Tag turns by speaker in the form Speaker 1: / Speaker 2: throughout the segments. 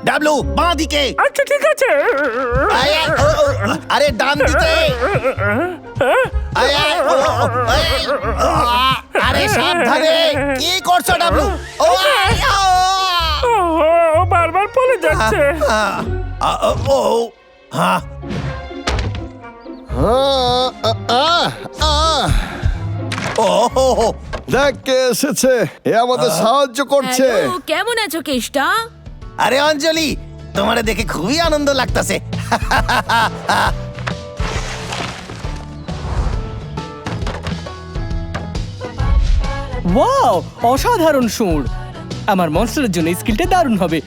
Speaker 1: W বাঁ দিকে।
Speaker 2: আচ্ছা ঠিক আছে।
Speaker 1: আরে ডান দিকে। আরে সাবধানে, কি করছো ডাবলু? ও
Speaker 2: বারবার পড়ে যাচ্ছে।
Speaker 1: ও হ্যাঁ, ও
Speaker 3: দেখ কে এসেছে, এ আমাদের সাহায্য করছে।
Speaker 4: হ্যালো, কেমন আছো কেষ্টা?
Speaker 1: আরে অঞ্জলি, তোমারে দেখে খুবই আনন্দ লাগতাছে।
Speaker 5: ওয়াও, অসাধারণ সুর। আমার মনস্টারের জন্য স্কিলটা দারুণ হবে।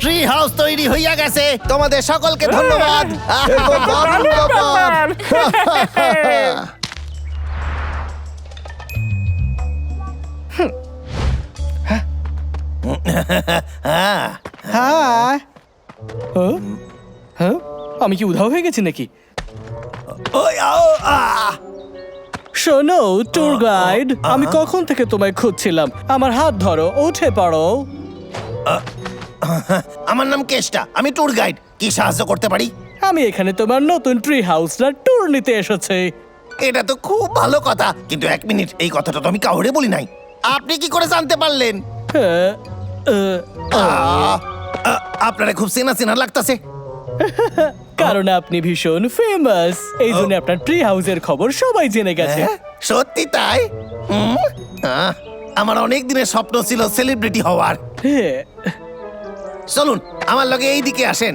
Speaker 1: ট্রি হাউস তৈরি হইয়া গেছে, তোমাদের সকলকে ধন্যবাদ।
Speaker 3: এ তো দারুণ ব্যাপার।
Speaker 1: হ্যাঁ,
Speaker 5: হ্যাঁ, হ্যাঁ, আমি কি উধাও হয়ে গেছি নাকি?
Speaker 1: ওই,
Speaker 5: শোনো ট্যুর গাইড, আমি কখন থেকে তোমায় খুঁজছিলাম। আমার হাত ধরো, উঠে পড়ো।
Speaker 1: আমার নাম কেষ্টা, আমি ট্যুর গাইড। কি সাহায্য করতে পারি?
Speaker 5: আমি এখানে তোমার নতুন ট্রি হাউসটা ট্যুর নিতে এসেছি।
Speaker 1: এটা তো খুব ভালো কথা, কিন্তু এক মিনিট, এই কথাটা তো আমি কাউরে বলি নাই। আপনি কি করে জানতে পারলেন?
Speaker 5: হ্যাঁ,
Speaker 1: আপনারা খুব চেনা চেনা লাগতাছে।
Speaker 5: কারণ আপনি ভীষণ ফেমাস, এই জন্য আপনার ট্রি হাউসের খবর সবাই জেনে গেছে।
Speaker 1: হ্যাঁ, সত্যি তাই? আমার অনেক দিনের স্বপ্ন ছিল সেলিব্রিটি হওয়ার।
Speaker 5: হ্যাঁ,
Speaker 1: চলুন আমার লগে এই দিকে আসেন।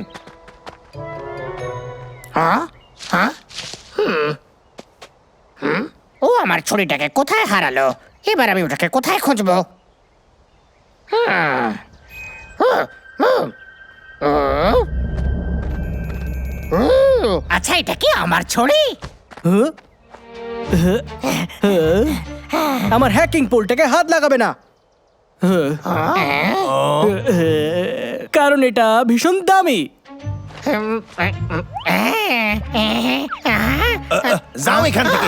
Speaker 2: ও আমার ছড়িটাকে কোথায় হারালো? এবার আমি ওটাকে কোথায় খুঁজবো? আচ্ছা, এটা কি আমার ছড়ি?
Speaker 5: আমার হ্যাকিং পোলটাকে হাত লাগাবে না, কারণ এটা ভীষণ দামি।
Speaker 1: যাও এখান থেকে,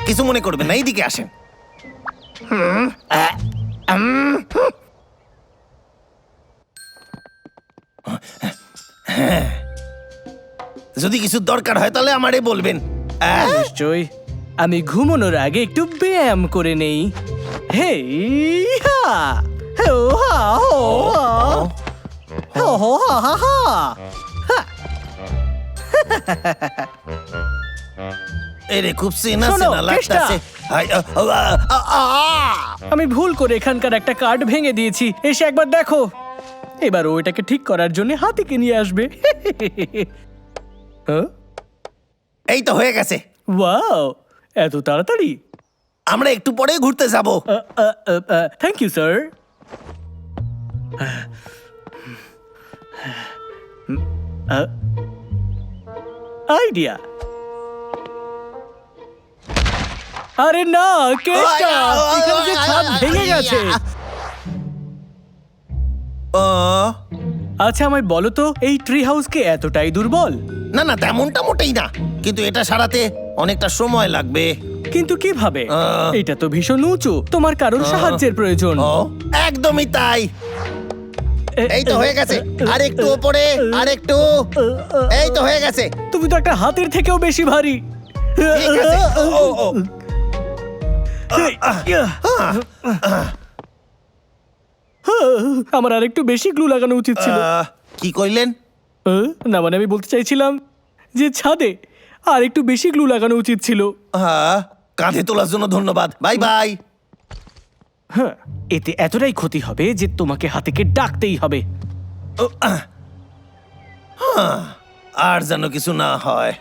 Speaker 1: কিছু মনে করবেন না, এইদিকে আসেন। যদি কিছু দরকার হয় তাহলে আমারে বলবেন।
Speaker 5: নিশ্চয়ই, আমি ঘুমানোর আগে একটু ব্যায়াম করে নেই। হে হা, হে ও হা, হো হা, হো হো হা হা হা।
Speaker 1: এরে খুব চেনা
Speaker 5: শোনো,
Speaker 1: চেনা লাগতাছে।
Speaker 5: আমি ভুল করে এখানকার একটা কার্ড ভেঙে দিয়েছি, এসে একবার দেখো। এবার ও এটাকে ঠিক করার জন্য হাতিকে নিয়ে আসবে।
Speaker 1: এই তো হয়ে গেছে।
Speaker 5: ওয়াও, এত তাড়াতাড়ি!
Speaker 1: আমরা একটু পরে ঘুরতে যাব।
Speaker 5: Thank you sir. আইডিয়া। আরে না, কেসটা এখানে যে ছাদ ভেঙে গেছে। আচ্ছা আমায় বলো তো, এই ট্রি হাউস কি এতটাই দুর্বল?
Speaker 1: না না, তেমনটা মোটেই না, কিন্তু এটা সারাতে অনেকটা সময় লাগবে।
Speaker 5: কিন্তু কিভাবে? এটা তো ভীষণ উঁচু, তোমার কারোর সাহায্যের প্রয়োজন।
Speaker 1: একদমই তাই। এই তো হয়ে গেছে, আরেকটু উপরে, আরেকটু। এই তো হয়ে গেছে।
Speaker 5: তুমি তো একটা হাতের থেকেও বেশি ভারী।
Speaker 1: ঠিক আছে।
Speaker 5: আমার আরেকটু বেশি গ্লু লাগানো উচিত ছিল।
Speaker 1: কি কইলেন?
Speaker 5: না মানে আমি বলতে চাইছিলাম যে ছাদে আর একটু বেশি গ্লু লাগানো উচিত ছিল।
Speaker 1: কাঁধে তোলার জন্য ধন্যবাদ, বাই বাই।
Speaker 5: হ্যাঁ, এতে এতটাই ক্ষতি হবে যে তোমাকে হাতিকে ডাকতেই হবে।
Speaker 1: আর যেন কিছু না হয়।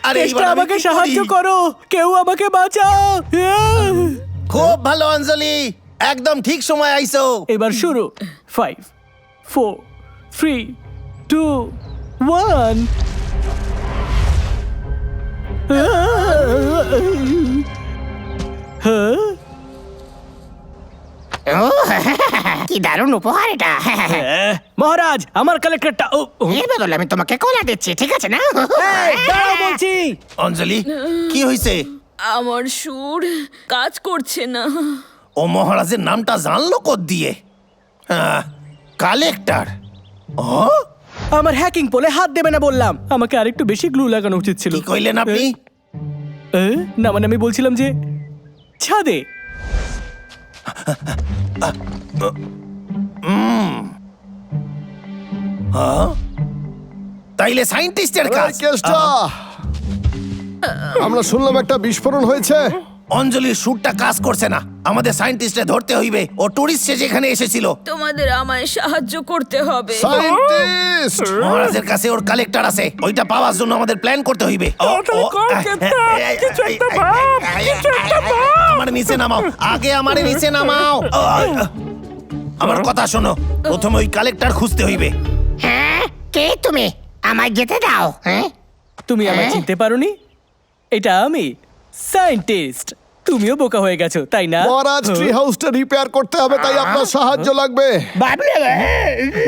Speaker 1: আরে
Speaker 5: আমাকে সাহায্য করো, কেউ আমাকে বাঁচাও।
Speaker 1: খুব ভালো অঞ্জলি, একদম ঠিক সময় আইছো।
Speaker 5: এবার শুরু। 5 4 3 2 1। হ্যাঁ?
Speaker 2: ও, কি দারুণ উপহার এটা।
Speaker 5: মহারাজ আমার কালেক্টরটা
Speaker 2: এর বদলে আমি তোমাকে কলা দিচ্ছি, ঠিক আছে না?
Speaker 5: দাঁড়াও বলছি।
Speaker 1: অঞ্জলি কি হয়েছে?
Speaker 4: আমার সুর কাজ করছে না।
Speaker 1: ও মহারাজের নামটা জানলো কোথ দিয়ে? কালেক্টর।
Speaker 5: আমার হ্যাকিং পোলে হাত দেবে না বললাম। আমাকে আরেকটু বেশি গ্লু লাগানো উচিত ছিল।
Speaker 1: কি কইলেন আপনি?
Speaker 5: না মানে আমি বলছিলাম যে ছাদে।
Speaker 1: তাইলে সায়েন্টিস্টের কাজ।
Speaker 3: এই কেসটা আমরা শুনলাম একটা বিস্ফোরণ হয়েছে।
Speaker 1: অঞ্জলির সুরটা কাজ করছে না, আমাদের সায়েন্টিস্টে ধরতে হইবে। ও টুরিস্ট সে যেখানে এসেছিল।
Speaker 4: তোমাদের আমায় সাহায্য করতে হবে।
Speaker 3: সায়েন্টিস্ট
Speaker 1: মহারাজের কাছে ওর কালেক্টর আছে, ওইটা পাওয়ার জন্য আমাদের প্ল্যান করতে হইবে। আমার নিচে নামাও, আগে আমার নিচে নামাও। আমার কথা শোনো, প্রথমে ওই কালেক্টর খুঁজতে হইবে।
Speaker 2: হ্যাঁ, কে তুমি? আমায় যেতে দাও। হ্যাঁ,
Speaker 5: তুমি আমায় চিনতে পারোনি? এটা আমি সায়েন্টিস্ট। তুমিও বোকা হয়ে গেছো তাই না?
Speaker 3: মহারাজ ট্রি হাউসটা রিপেয়ার করতে হবে, তাই আপনার সাহায্য লাগবে।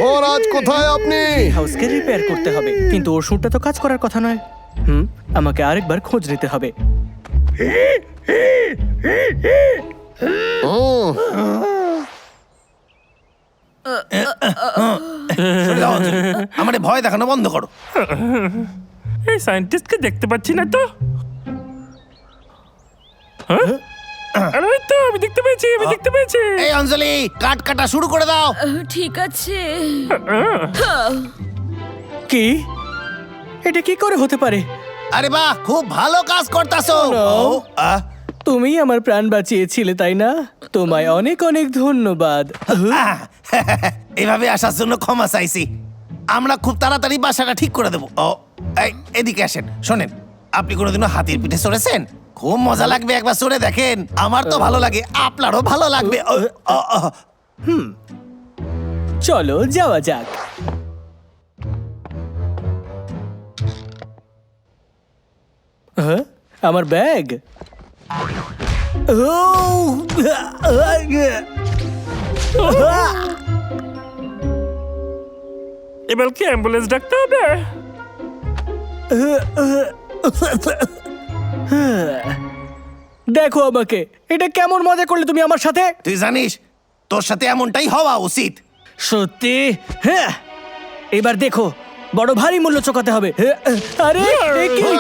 Speaker 3: মহারাজ কোথায় আপনি?
Speaker 5: হাউসকে রিপেয়ার করতে হবে, কিন্তু ওর সুরটা তো কাজ করার কথা নয়। আমাকে আরেকবার খোঁজ নিতে হবে।
Speaker 1: সরে যাও, অঞ্জলি। আমারে ভয় দেখানো বন্ধ করো।
Speaker 6: এই সায়েন্টিস্টকে দেখতে পাচ্ছি না তো। হ্যাঁ? আরে ওই তো আমি দেখতে পেয়েছি, আমি দেখতে পেয়েছি।
Speaker 1: এই অঞ্জলি, কাট কাটা শুরু করে দাও।
Speaker 4: ঠিক আছে।
Speaker 5: কি? এটা কি করে হতে পারে?
Speaker 1: আরে বাহ, খুব ভালো কাজ করতাছো।
Speaker 5: তুমি আমার প্রাণ বাঁচিয়েছিলে তাই না? তোমায় অনেক অনেক ধন্যবাদ।
Speaker 1: এভাবে আসার জন্য ক্ষমা চাইছি। আমরা খুব তাড়াতাড়ি বাসাটা ঠিক করে দেবো। এদিকে আসেন, শোনেন, আপনি কোনোদিনও হাতির পিঠে চড়েছেন? খুব মজা লাগবে, একবার চড়ে দেখেন। আমার তো ভালো লাগে, আপনারও ভালো লাগবে।
Speaker 5: চলো যাওয়া যাক। আমার ব্যাগ।
Speaker 6: এবার কি অ্যাম্বুলেন্স ডাকতে হবে?
Speaker 5: দেখো আমাকে, এটা কেমন মজা করলে তুমি আমার সাথে?
Speaker 1: তুই জানিস তোর সাথে এমনটাই হওয়া উচিত।
Speaker 5: সত্যি? হ্যাঁ, এবার দেখো, বড় ভারী মূল্য চোকাতে হবে। আরে এ কি?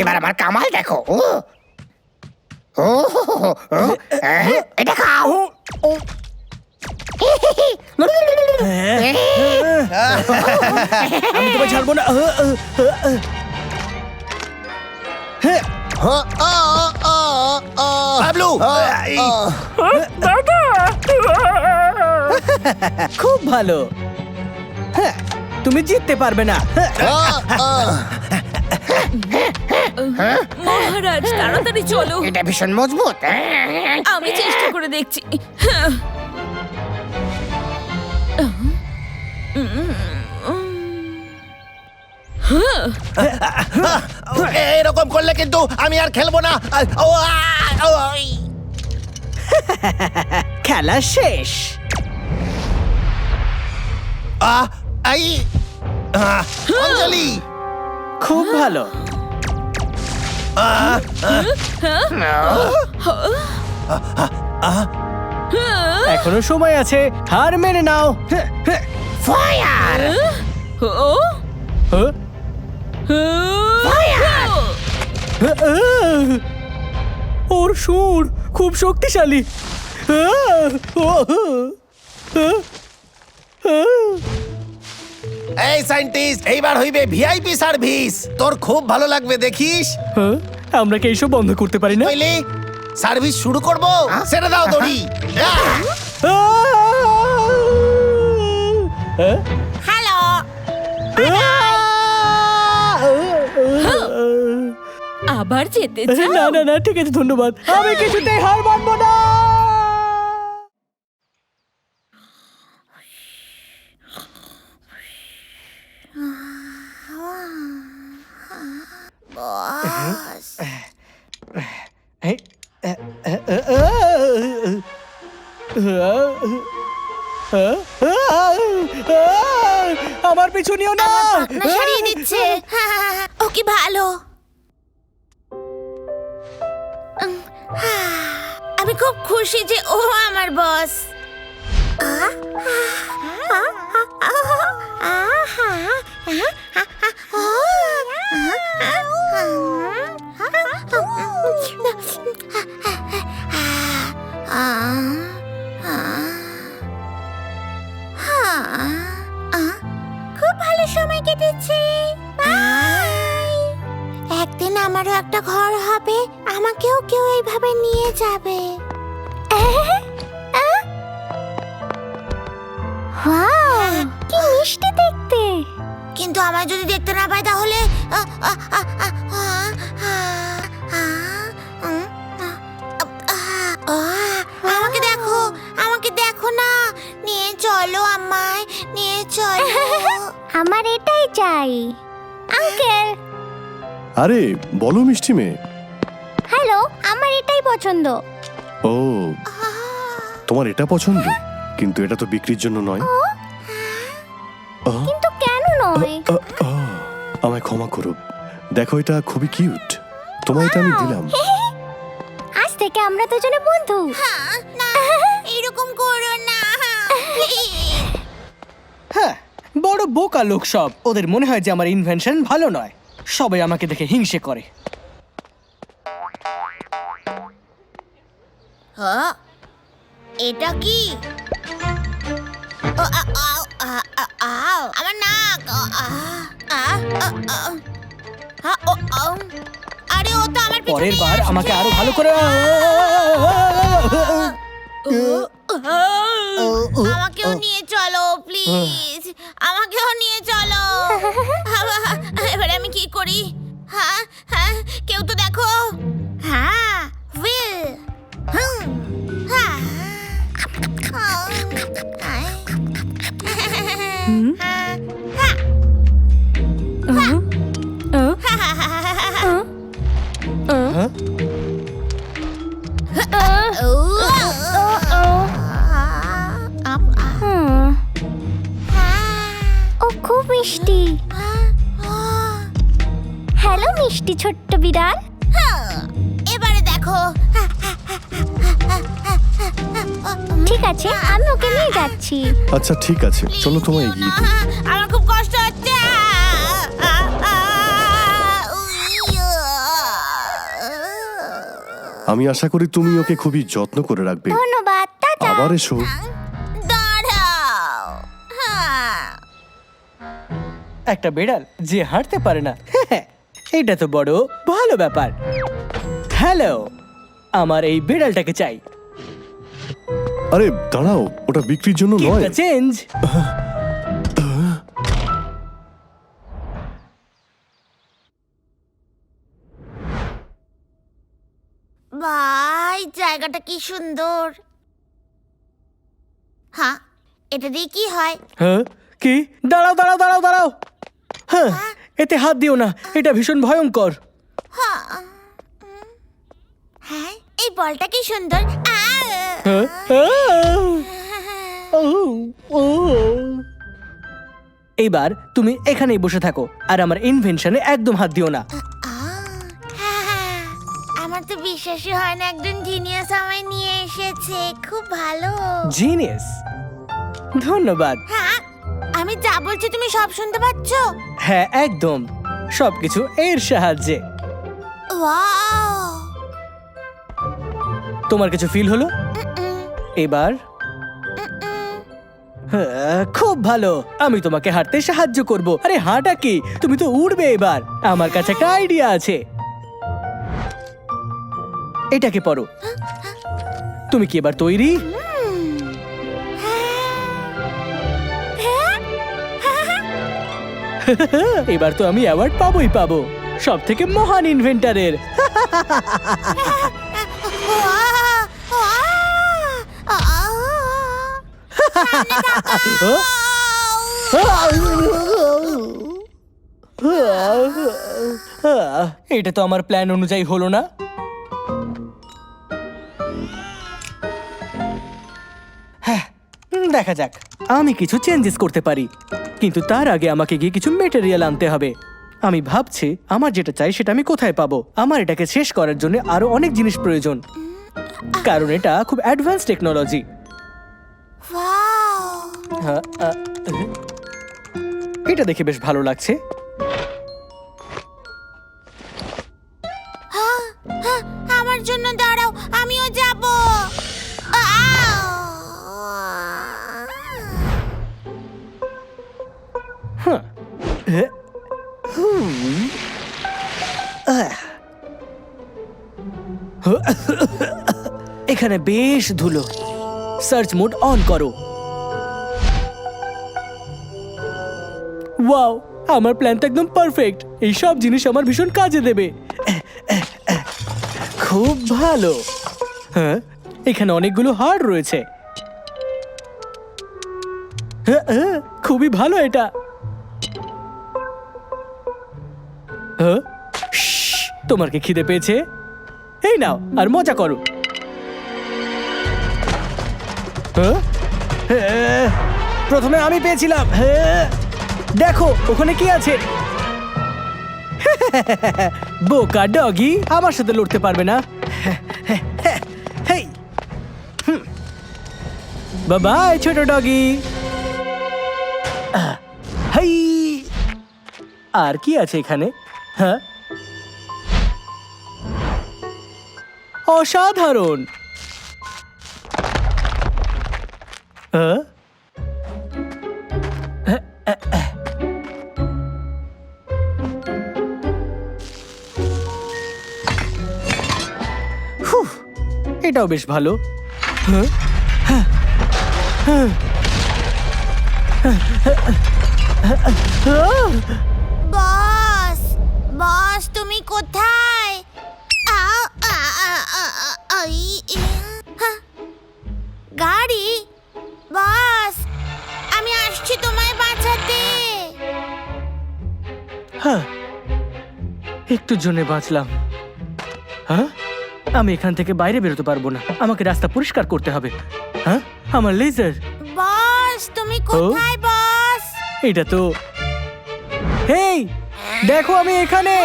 Speaker 2: এবার আমার কামাল দেখো। ও ও, ও, এটা খাও।
Speaker 5: আমি তোমায় ছাড়বো না।
Speaker 1: বাবলু,
Speaker 6: দাদা!
Speaker 5: খুব ভালো। হ্যাঁ, তুমি জিততে পারবে না।
Speaker 4: মহারাজ তাড়াতাড়ি চলো।
Speaker 2: এটা ভীষণ মজবুত।
Speaker 4: আমি চেষ্টা করে দেখছি।
Speaker 1: এরকম করলে কিন্তু আমি আর খেলবো না।
Speaker 5: খেলা শেষ।
Speaker 1: অঞ্জলি,
Speaker 5: খুব ভালো। এখনো সময় আছে, হার মেনে নাও।
Speaker 2: ফায়ার!
Speaker 4: ও
Speaker 5: ওর সুর খুব শক্তিশালী।
Speaker 1: এই সায়েন্টিস্ট, এইবার হইবে ভিআইপি সার্ভিস। তোর খুব ভালো লাগবে, দেখিস।
Speaker 5: আমরা কি এইসব বন্ধ করতে পারি না?
Speaker 1: বুঝলি, সার্ভিস শুরু করবো। ছেড়ে দাও দড়ি।
Speaker 2: হ্যালো!
Speaker 4: আবার যেতে চাও?
Speaker 5: না না না, ঠিক আছে, ধন্যবাদ। আমি কিছুতেই হার মানবো না। আমার পিছু নিও না।
Speaker 7: না সারিয়ে দিচ্ছে। ও কি ভালো। আমি খুব খুশি যে ও আমার বস। খুব ভালো সময় কেটেছে। একদিন আমারও একটা ঘর হবে, আমাকেও কেউ এইভাবে নিয়ে যাবে। কি মিষ্টি দেখতে। কিন্তু আমায় যদি দেখতে না পাই তাহলে আমাকে দেখো, আমাকে দেখো না, নিয়ে চলো আমায়, নিয়ে চলো। আমার এটাই চাই আঙ্কেল।
Speaker 3: আরে বলো মিষ্টি মেয়ে।
Speaker 7: হ্যালো, আমার এটাই পছন্দ।
Speaker 3: ও, তোমার এটা পছন্দ, কিন্তু এটা তো বিক্রির জন্য নয়।
Speaker 7: কিন্তু কেন নয়?
Speaker 3: আমায় ক্ষমা করো, দেখো এটা খুবই কিউট, তোমায় এটা আমি দিলাম।
Speaker 7: আজ থেকে আমরা দুজনে বন্ধু। না, এরকম করো না।
Speaker 5: হ্যাঁ, বড় বোকা লোক সব। ওদের মনে হয় যে আমার ইনভেনশন ভালো নয়। সবাই আমাকে দেখে হিংসে করে।
Speaker 7: এটা কি? আমার নাক। আরে ও তো আমার
Speaker 5: পরের বার আমাকে আরো ভালো করে।
Speaker 7: আমাকেও নিয়ে চলো প্লিজ, আমাকেও নিয়ে চলো। এবারে আমি কি করি? হ্যাঁ হ্যাঁ, কেউ তো দেখো। হ্যাঁ, উইল। ও খুব মিষ্টি। হ্যালো মিষ্টি ছোট্ট বিড়াল। এবারে দেখো। ঠিক আছে, আমি ওকে নিয়ে যাচ্ছি।
Speaker 3: আচ্ছা ঠিক আছে, চলো তোমায় এগিয়ে দিই।
Speaker 7: আমার খুব কষ্ট হচ্ছে।
Speaker 3: আমি আশা করি তুমি ওকে খুবই যত্ন করে রাখবে।
Speaker 7: ধন্যবাদ, টাটা।
Speaker 3: আবার এসো।
Speaker 7: দাঁড়াও।
Speaker 5: একটা বিড়াল যে হাঁটতে পারে না, এইটা তো বড় ভালো ব্যাপার। হ্যালো, আমার এই বিড়ালটাকে চাই।
Speaker 3: আরে দাঁড়াও, ওটা বিক্রির জন্য নয়।
Speaker 5: চেঞ্জ।
Speaker 7: ভাই, জায়গাটা কি সুন্দর। হ্যাঁ, এটা দিয়ে কি হয়?
Speaker 5: হ্যাঁ, কি? দাঁড়াও দাঁড়াও দাঁড়াও দাঁড়াও। হ্যাঁ, এতে হাত দিও না, এটা ভীষণ ভয়ঙ্কর।
Speaker 7: হ্যাঁ, এই বলটা কি সুন্দর।
Speaker 5: হ্যাঁ? এইবার তুমি এখানেই বসে থাকো আর আমার ইনভেনশনে একদম হাত দিও না।
Speaker 7: আমার তো বিশ্বাসই হয় না একজন জিনিয়াস আমায় নিয়ে এসেছে। খুব ভালো।
Speaker 5: জিনিয়াস, ধন্যবাদ।
Speaker 7: হ্যাঁ, আমি যা বলছি তুমি সব শুনতে পাচ্ছ?
Speaker 5: হ্যাঁ, একদম সবকিছু এর সাহায্যে।
Speaker 7: ওয়াও,
Speaker 5: তোমার কিছু ফিল হলো? এবার হ্যাঁ, খুব ভালো। আমি তোমাকে হাঁটতে সাহায্য করব। আরে হাঁটা কি, তুমি তো উড়বে এবার। আমার কাছে একটা আইডিয়া আছে। এটাকে পড়ো। তুমি কি এবার তৈরি? এবার তো আমি অ্যাওয়ার্ড পাবোই পাবো, সব থেকে মহান ইনভেন্টরের। এটা তো আমার প্ল্যান অনুযায়ী হলো না। দেখা যাক, আমি কিছু চেঞ্জেস করতে পারি, কিন্তু তার আগে আমাকে গিয়ে কিছু মেটেরিয়াল আনতে হবে। আমি ভাবছি আমার যেটা চাই সেটা আমি কোথায় পাবো। আমার এটাকে শেষ করার জন্য আরো অনেক জিনিস প্রয়োজন, কারণ এটা খুব অ্যাডভান্স টেকনোলজি।
Speaker 7: ওয়াও
Speaker 5: এটা দেখে বেশ ভালো লাগছে।
Speaker 7: আমার জন্য দাঁড়াও, আমিও যাব।
Speaker 5: এখানে বেশ ধুলো। সার্চ মোড অন করো। ওয়াও, আমার প্ল্যান তো একদম পারফেক্ট। এই সব জিনিস আমার ভীষণ কাজে দেবে। খুব ভালো। হ্যাঁ, এখানে অনেকগুলো হাড় রয়েছে। খুবই ভালো এটা। তোমার কি খিদে পেয়েছে? এই নাও আর মজা করো। প্রথমে আমি পেয়েছিলাম। দেখো ওখানে কি আছে। বোকা ডগি, আমার সাথে লড়তে পারবে না। বাবাই ছোট ডগি। হাই, আর কি আছে এখানে? হ্যাঁ, অসাধারণ। এটাও বেশ ভালো।
Speaker 7: বস, বস তুমি কোথায়? আও, আ, আ, আ, আ, আই, ই, হা। গাড়ি? বস, আমি আসছি তোমায় বাঁচাতে।
Speaker 5: হ্যাঁ, একটু জন্য বাঁচলাম। হ্যাঁ, আমি এখান থেকে বাইরে বেরোতে পারবো না। আমাকে রাস্তা পরিষ্কার করতে হবে। হ্যাঁ, আমার লেজার।
Speaker 7: বস তুমি কোথায় বস?
Speaker 5: এটা তো, হেই দেখো আমি এখানে।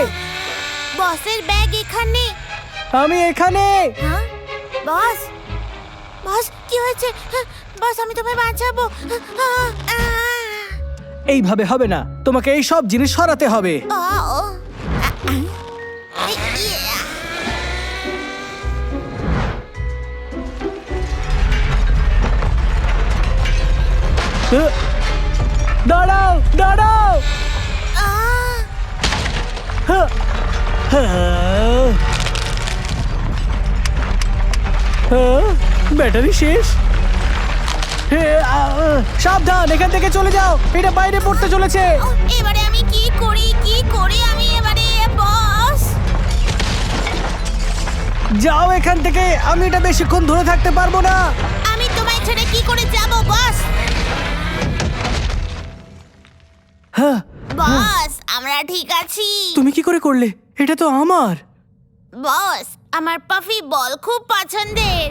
Speaker 7: বসের ব্যাগ এখানে।
Speaker 5: আমি এখানে।
Speaker 7: হ্যাঁ? বস, বস কি হয়েছে? হ্যাঁ, বস আমি তোমায় বাঁচাবো।
Speaker 5: এইভাবে হবে না, তোমাকে এই সব জিনিস সরাতে হবে। দাঁড়াও দাঁড়াও। ব্যাটারি শেষ। সাবধান, এখান থেকে চলে যাও, এটা বাইরে পড়তে চলেছে।
Speaker 7: এবারে আমি কি করি আমি এবারে? বস
Speaker 5: যাও এখান থেকে, আমি এটা বেশিক্ষণ ধরে থাকতে পারবো না।
Speaker 7: আমি তোমায় ছেড়ে কি করে যাব বস?
Speaker 5: হ্যাঁ,
Speaker 7: বস আমরা ঠিক আছি।
Speaker 5: তুমি কি করে করলে? এটা তো আমার।
Speaker 7: বস আমার পাফি বল খুব পছন্দের।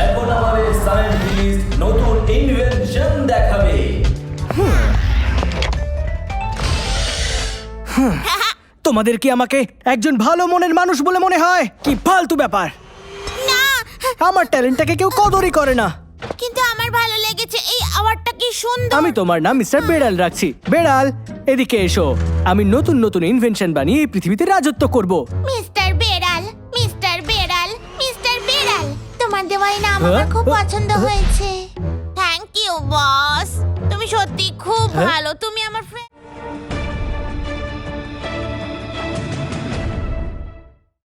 Speaker 8: এখন আমাদের সায়েন্টিস্ট নতুন ইনভেনশন দেখাবে।
Speaker 5: তোমাদের কি আমাকে একজন ভালো মনের মানুষ বলে মনে হয়? কি ফালতু ব্যাপার।
Speaker 7: না,
Speaker 5: আমার ট্যালেন্টটাকে কেউ কদরই করে না।
Speaker 7: কিন্তু আমার ভালো লেগেছে। এই আওয়াজটা কি সুন্দর।
Speaker 5: আমি তোমার নাম মিস্টার বেড়াল রাখছি। বেড়াল, এদিকে এসো। আমি নতুন নতুন ইনভেনশন বানিয়ে এই পৃথিবীতে রাজত্ব করব।
Speaker 7: মিস্টার বেড়াল, মিস্টার বেড়াল, মিস্টার বেড়াল, তোমার দেওয়া এই নাম আমার খুব পছন্দ হয়েছে। থ্যাংক ইউ বস, তুমি সত্যি খুব ভালো। তুমি আমার